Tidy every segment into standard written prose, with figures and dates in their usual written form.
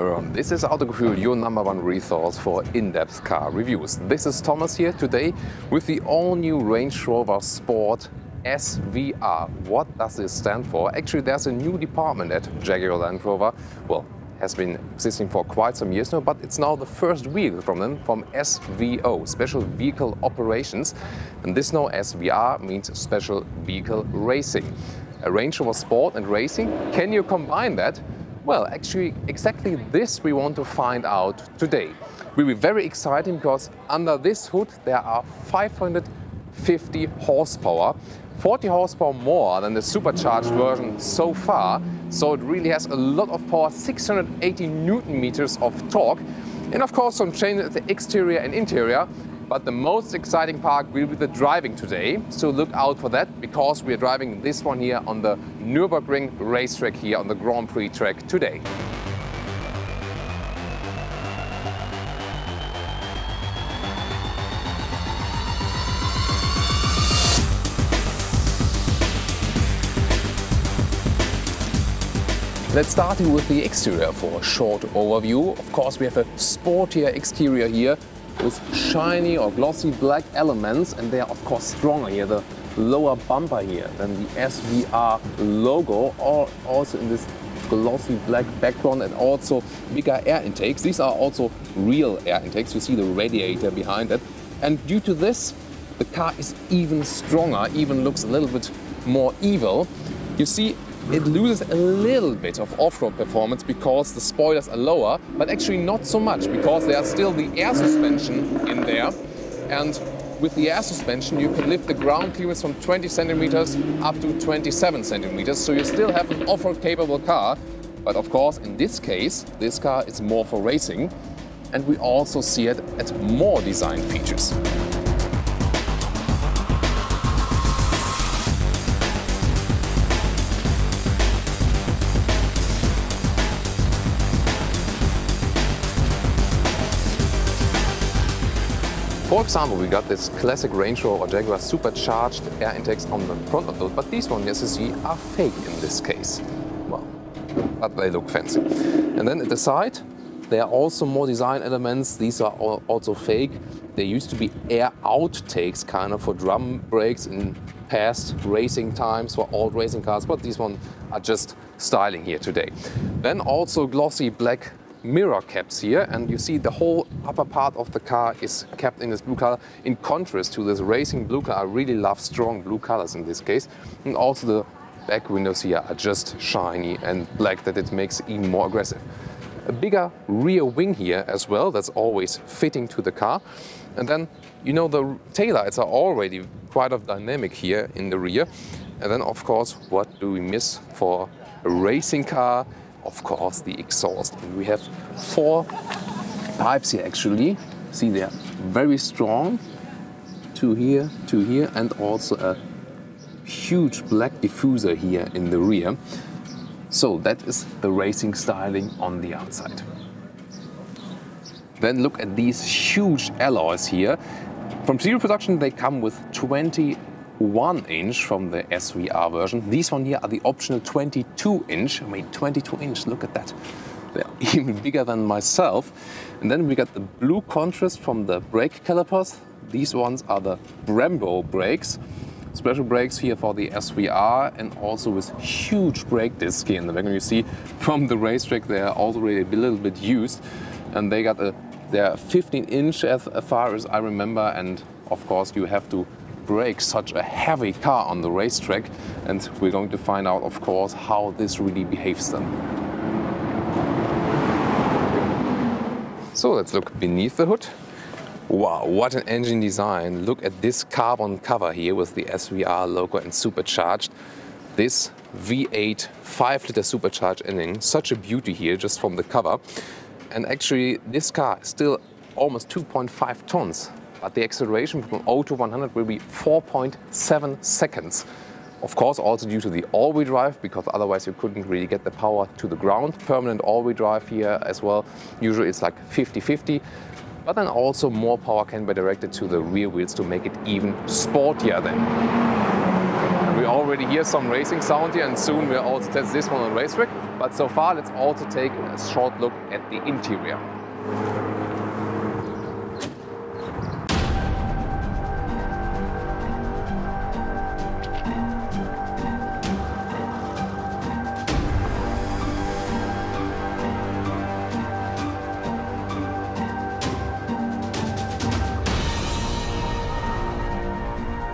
everyone, this is Autogefühl, your #1 resource for in-depth car reviews. This is Thomas here today with the all-new Range Rover Sport SVR. What does this stand for? Actually, there's a new department at Jaguar Land Rover. Well, has been existing for quite some years now, but it's now the first vehicle from them, from SVO, Special Vehicle Operations. And this now SVR means Special Vehicle Racing. A Range Rover Sport and Racing, can you combine that? Well, actually, exactly this we want to find out today. We'll be very exciting because under this hood there are 550 horsepower, 40 horsepower more than the supercharged version so far. So it really has a lot of power, 680 Newton meters of torque. And of course some changes at the exterior and interior. But the most exciting part will be the driving today. So look out for that, because we are driving this one here on the Nurburgring racetrack here on the Grand Prix track today. Let's start with the exterior for a short overview. Of course, we have a sportier exterior here with shiny or glossy black elements, and they are of course stronger here. The lower bumper here than the SVR logo, also in this glossy black background, and also bigger air intakes. These are also real air intakes. You see the radiator behind it. And due to this, the car is even stronger, even looks a little bit more evil. You see, it loses a little bit of off-road performance because the spoilers are lower, but actually not so much because there's still the air suspension in there. And with the air suspension, you can lift the ground clearance from 20 centimeters up to 27 centimeters. So you still have an off-road capable car. But of course, in this case, this car is more for racing. And we also see it at more design features. For example, we got this classic Range Rover or Jaguar supercharged air intakes on the front of those, but these ones, as you see, are fake in this case. Well, but they look fancy. And then at the side, there are also more design elements. These are also fake. There used to be air outtakes kind of for drum brakes in past racing times for old racing cars, but these ones are just styling here today. Then also glossy black mirror caps here, and you see the whole upper part of the car is capped in this blue color, in contrast to this racing blue color. I really love strong blue colors in this case. And also the back windows here are just shiny and black, that it makes it even more aggressive. A bigger rear wing here as well, that's always fitting to the car. And then, you know, the taillights are already quite dynamic here in the rear. And then of course, what do we miss for a racing car? Of course, the exhaust. And we have 4 pipes here actually. See, they're very strong. 2 here, and also a huge black diffuser here in the rear. So that is the racing styling on the outside. Then look at these huge alloys here. From serial production, they come with 21-inch from the SVR version. These one here are the optional 22-inch. I mean, 22-inch, look at that. They're even bigger than myself. And then we got the blue contrast from the brake calipers. These ones are the Brembo brakes. Special brakes here for the SVR, and also with huge brake discs here in the back. And you see from the racetrack they are already a little bit used. And they got they're 15-inch as far as I remember. And of course you have to brake such a heavy car on the racetrack, and we're going to find out, of course, how this really behaves then. So let's look beneath the hood. Wow, what an engine design. Look at this carbon cover here with the SVR logo and supercharged. This V8 5-liter supercharged engine, such a beauty here just from the cover. And actually this car is still almost 2.5 tons. But the acceleration from 0 to 100 will be 4.7 seconds. Of course, also due to the all-wheel drive, because otherwise you couldn't really get the power to the ground. Permanent all-wheel drive here as well. Usually it's like 50-50. But then also more power can be directed to the rear wheels to make it even sportier then. We already hear some racing sound here, and soon we'll also test this one on racetrack. But so far, let's also take a short look at the interior.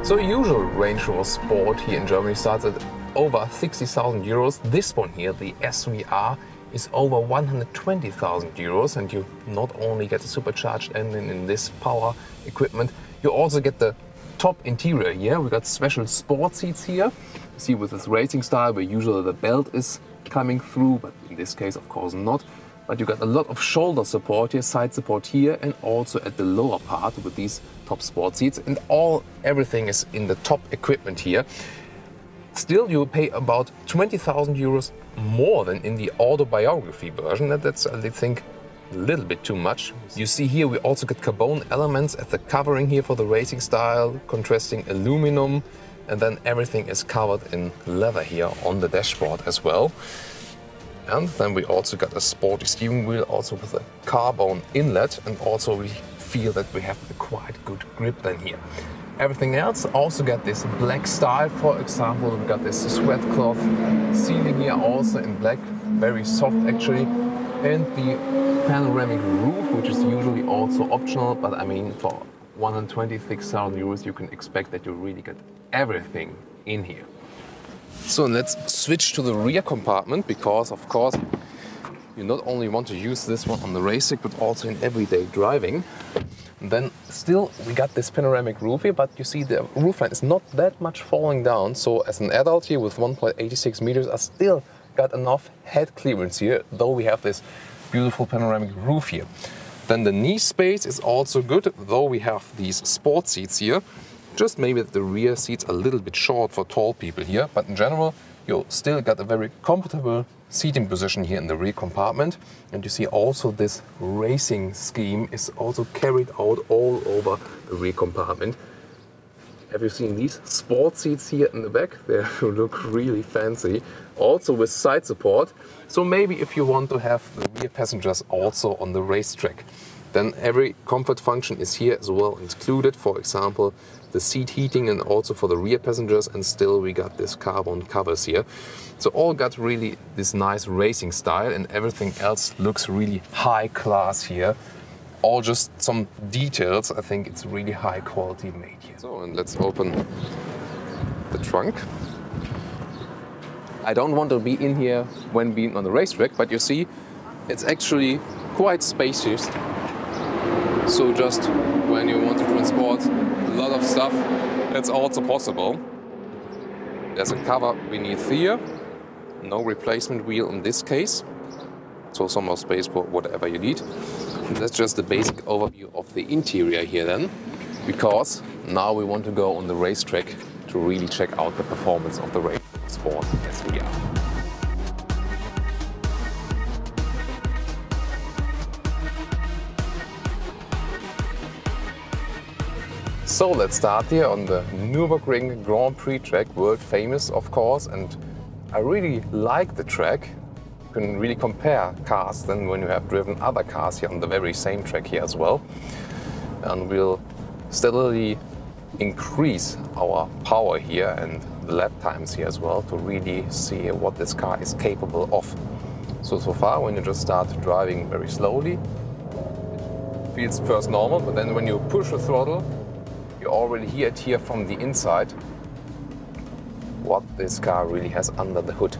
So usual Range Rover Sport here in Germany starts at over 60,000 euros. This one here, the SVR, is over 120,000 euros, and you not only get a supercharged engine in this power equipment, you also get the top interior here. We got special sport seats here. You see, with this racing style where usually the belt is coming through, but in this case of course not. But you got a lot of shoulder support here, side support here, and also at the lower part with these top sport seats, and everything is in the top equipment here. Still, you pay about 20,000 euros more than in the autobiography version. That's, I think, a little bit too much. You see here we also get carbon elements at the covering here for the racing style, contrasting aluminum, and then everything is covered in leather here on the dashboard as well. And then we also got a sporty steering wheel, also with a carbon inlet, and also we feel that we have a quite good grip then here. Everything else also got this black style. For example, we got this sweat cloth ceiling here also in black, very soft actually, and the panoramic roof, which is usually also optional, but I mean for 126,000 euros you can expect that you really get everything in here. So let's switch to the rear compartment, because of course you not only want to use this one on the racetrack but also in everyday driving. And then still we got this panoramic roof here, but you see the roof line is not that much falling down, so as an adult here with 1.86 meters I still got enough head clearance here, though we have this beautiful panoramic roof here. Then the knee space is also good, though we have these sport seats here. Just maybe the rear seats a little bit short for tall people here, but in general you still got a very comfortable seating position here in the rear compartment. And you see also this racing scheme is also carried out all over the rear compartment. Have you seen these sport seats here in the back? They look really fancy, also with side support. So maybe if you want to have the rear passengers also on the racetrack, then every comfort function is here as well included. For example, the seat heating, and also for the rear passengers, and still we got this carbon covers here. So all got really this nice racing style, and everything else looks really high class here. All just some details. I think it's really high quality made here. So, and let's open the trunk. I don't want to be in here when being on the racetrack, but you see it's actually quite spacious. So just when you want to transport a lot of stuff, it's also possible. There's a cover beneath here, no replacement wheel in this case, so some more space for whatever you need. And that's just the basic overview of the interior here then, because now we want to go on the racetrack to really check out the performance of the Range Rover Sport SVR. So let's start here on the Nürburgring Grand Prix track, world famous of course, and I really like the track. You can really compare cars then when you have driven other cars here on the very same track here as well. And we'll steadily increase our power here and the lap times here as well to really see what this car is capable of. So far when you just start driving very slowly, it feels first normal, but then when you push the throttle, you already hear it here from the inside what this car really has under the hood.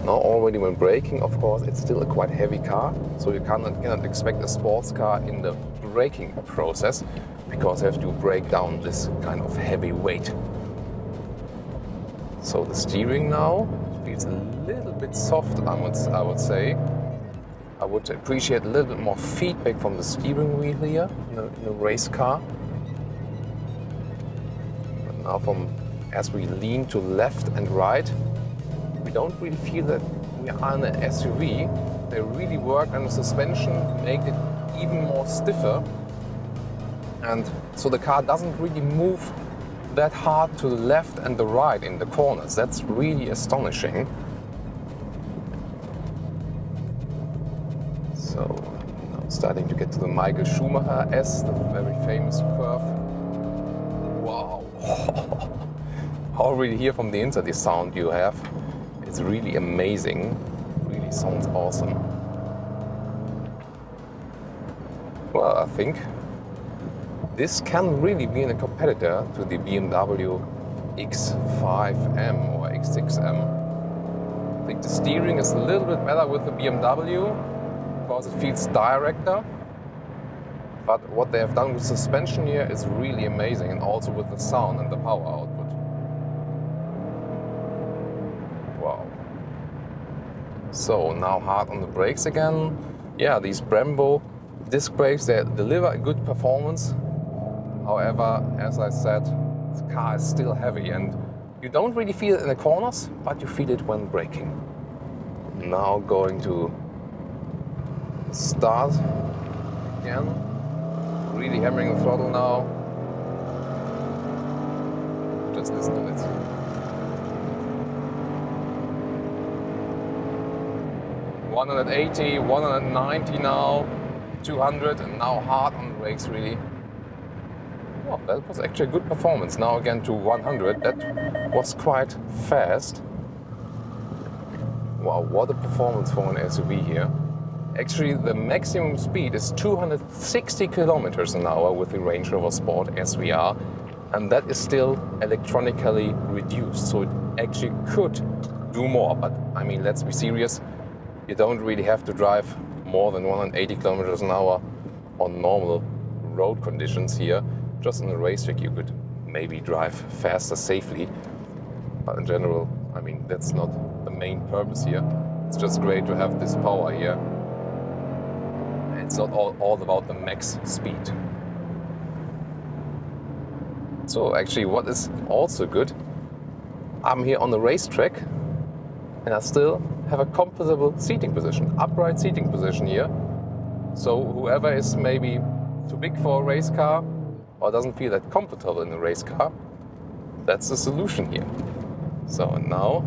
Now already when braking, of course, it's still a quite heavy car, so you cannot expect a sports car in the braking process, because you have to break down this kind of heavy weight. So the steering now feels a little bit soft, I would say. I would appreciate a little bit more feedback from the steering wheel here in a race car. Now as we lean to left and right, we don't really feel that we are in an SUV. They really work on the suspension, make it even more stiffer. And so the car doesn't really move that hard to the left and the right in the corners. That's really astonishing. So now starting to get to the Michael Schumacher S, the very famous curve. Wow. Already here from the inside, the sound you have, it's really amazing. Really sounds awesome. Well, I think this can really be a competitor to the BMW X5M or X6M. I think the steering is a little bit better with the BMW because it feels directer. But what they have done with suspension here is really amazing, and also with the sound and the power output. Wow. So now hard on the brakes again. Yeah, these Brembo disc brakes, they deliver a good performance. However, as I said, the car is still heavy and you don't really feel it in the corners, but you feel it when braking. Now going to start again. Really hammering the throttle now. Just listen to it. $180, 190 now, 200, and now hard on the brakes really. Well, that was actually a good performance. Now again to 100, that was quite fast. Wow, what a performance for an SUV here. Actually, the maximum speed is 260 kilometers an hour with the Range Rover Sport SVR, and that is still electronically reduced, so it actually could do more. But I mean, let's be serious, you don't really have to drive more than 180 kilometers an hour on normal road conditions here. Just on the racetrack you could maybe drive faster safely, but in general, I mean, that's not the main purpose here. It's just great to have this power here. It's not all about the max speed. So actually what is also good, I'm here on the racetrack and I still have a comfortable seating position, upright seating position here. So whoever is maybe too big for a race car or doesn't feel that comfortable in a race car, that's the solution here. So now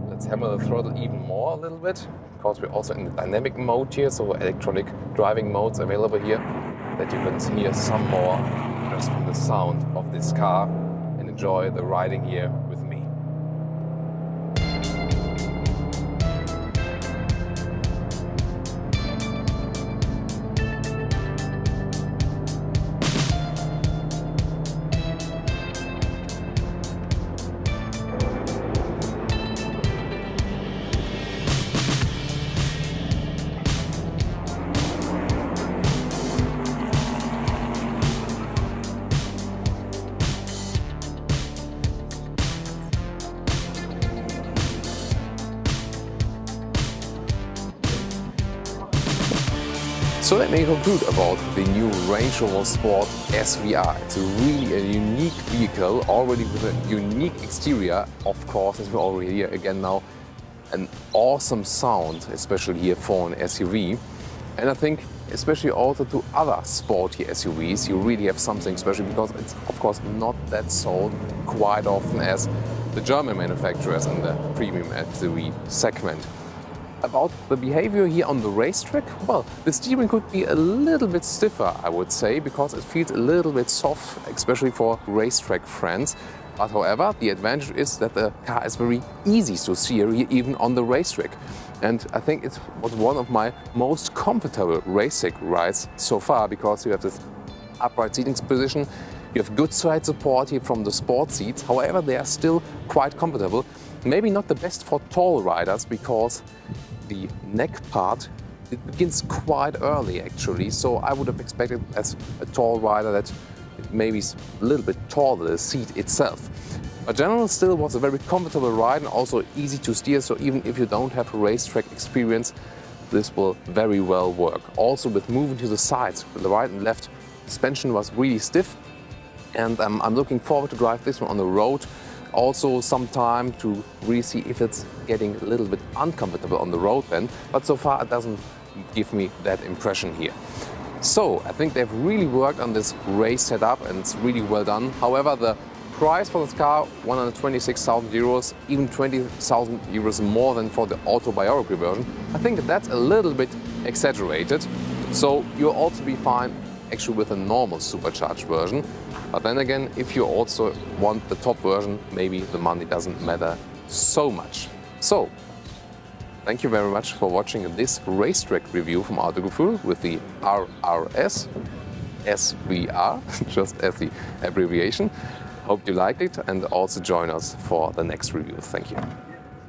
let's hammer the throttle even more a little bit, because we're also in the dynamic mode here, so electronic driving modes available here, that you can hear some more just from the sound of this car and enjoy the riding here with me. So let me conclude about the new Range Rover Sport SVR. It's really a unique vehicle, already with a unique exterior, of course, as we're already here again now. An awesome sound, especially here for an SUV. And I think, especially also to other sporty SUVs, you really have something special, because it's, of course, not that sold quite often as the German manufacturers in the premium SUV segment. About the behavior here on the racetrack, well, the steering could be a little bit stiffer, I would say, because it feels a little bit soft, especially for racetrack friends. But however, the advantage is that the car is very easy to steer here, even on the racetrack. And I think it was one of my most comfortable racetrack rides so far, because you have this upright seating position, you have good side support here from the sport seats. However, they are still quite comfortable. Maybe not the best for tall riders, because the neck part, it begins quite early actually. So I would have expected as a tall rider that it maybe is a little bit taller, the seat itself. But generally still was a very comfortable ride and also easy to steer. So even if you don't have a racetrack experience, this will very well work. Also with moving to the sides, the right and left suspension was really stiff. And I'm looking forward to drive this one on the road. Also some time to really see if it's getting a little bit uncomfortable on the road then, but so far it doesn't give me that impression here. So I think they've really worked on this race setup and it's really well done. However, the price for this car, 126,000 euros, even 20,000 euros more than for the autobiography version, I think that's a little bit exaggerated. So you'll also be fine actually with a normal supercharged version. But then again, if you also want the top version, maybe the money doesn't matter so much. So, thank you very much for watching this racetrack review from Autogefühl with the RRS SVR, just as the abbreviation. Hope you liked it and also join us for the next review. Thank you.